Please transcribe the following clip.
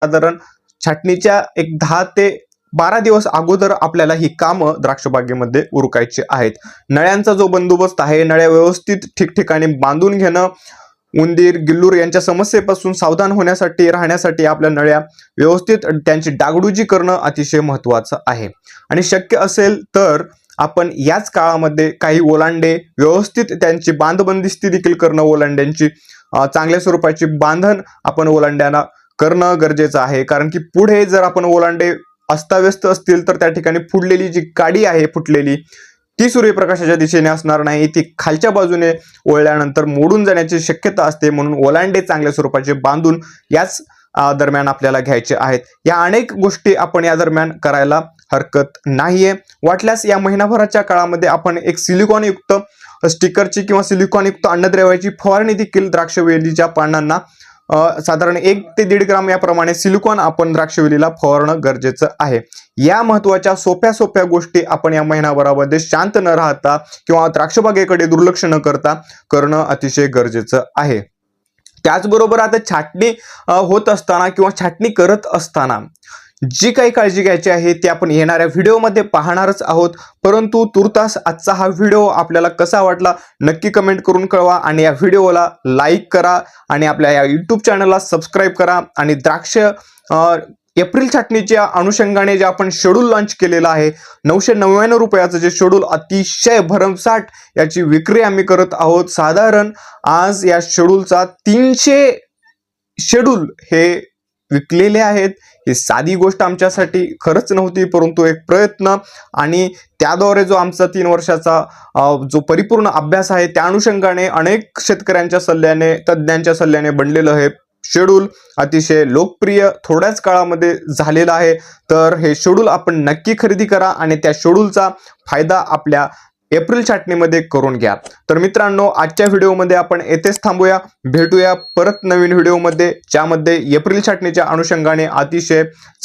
साधारण छाटणीच्या एक 10 ते 12 दिवस अगोदर आपल्याला ही कामं द्राक्ष बागेमध्ये उरकायची आहेत। नळ्यांचा जो बंदोबस्त आहे, नळ्या व्यवस्थित ठिकठिकाणी बांधून घेणं, उंदीर गिल्लूर यांच्या समस्येपासून सावधान होण्यासाठी राहण्यासाठी आपल्या नळ्या व्यवस्थित त्यांची डागडुजी करणं अतिशय महत्त्वाचं आहे। आणि शक्य असेल तर आपण याच काळामध्ये काही ओलांडे व्यवस्थित त्यांची बांधबंदिस्ती देखील करणं, ओलांड्यांची चांगल्या स्वरूपाची बांधण आपण ओलांड्यांना करणं गरजेचं आहे। कारण की पुढे जर आपण ओलांडे अस्ताव्यस्त असतील तर त्या ठिकाणी फुटलेली जी काडी आहे, फुटलेली ती सूर्यप्रकाशाच्या दिशेने असणार नाही, ती खालच्या बाजूने ओळल्यानंतर मोडून जाण्याची शक्यता असते। म्हणून ओलांडे चांगल्या स्वरूपाचे बांधून याच दरम्यान आपल्याला घ्यायचे आहेत। या अनेक गोष्टी आपण या दरम्यान करायला हरकत नाहीये। वाटल्यास या महिनाभराच्या काळामध्ये आपण एक सिलिकॉन युक्त स्टिकरची किंवा सिलिकॉन युक्त अन्नद्रव्याची फवारणी देखील द्राक्षवेलीच्या पानांना साधारण 1 ते 1.5 ग्राम याप्रमाणे सिलिकॉन आपण द्राक्षवेलीला फवारणं गरजेचं आहे। या महत्त्वाच्या सोप्या गोष्टी आपण या महिनाभरामध्ये शांत न राहता किंवा द्राक्षबागेकडे दुर्लक्ष न करता करणं अतिशय गरजेचं आहे। त्याचबरोबर आता छाटणी होत असताना किंवा छाटणी करत असताना जी काही काळजी घ्यायची आहे ती आपण येणाऱ्या व्हिडिओमध्ये पाहणारच आहोत। परंतु तुर्तास आजचा हा व्हिडिओ आपल्याला कसा वाटला नक्की कमेंट करून कळवा आणि या व्हिडिओला लाईक करा आणि आपल्या या YouTube चॅनलला सबस्क्राईब करा। आणि द्राक्ष एप्रिल छाटणीच्या अनुषंगाने जे आपण शेड्यूल लॉन्च केलेलं आहे 999 रुपयाचं जे शेड्यूल अतिशय भरमसाठ याची विक्री आम्ही करत आहोत। साधारण आज या शेड्यूलचा 300 शेड्यूल हे विकलेले आहेत। ही साधी गोष्ट आमच्यासाठी खरंच नव्हती, परंतु एक प्रयत्न आणि त्याद्वारे जो आमचा 3 वर्षाचा जो परिपूर्ण अभ्यास आहे त्या अनुषंगाने अनेक शेतकऱ्यांच्या सल्ल्याने, तज्ञांच्या सल्ल्याने बनलेलं हे शेड्यूल अतिशय लोकप्रिय थोड्याच काळामध्ये झालेला आहे। तर हे शेड्यूल आपण नक्की खरेदी करा आणि त्या शेड्यूलचा फायदा आपल्या एप्रिल छाटणीमध्ये करून घ्या। तर मित्रांनो, आजच्या व्हिडिओमध्ये आपण येथेच थांबूया, भेटूया परत नवीन व्हिडिओमध्ये ज्यामध्ये एप्रिल छाटणीच्या अनुषंगाने अतिशय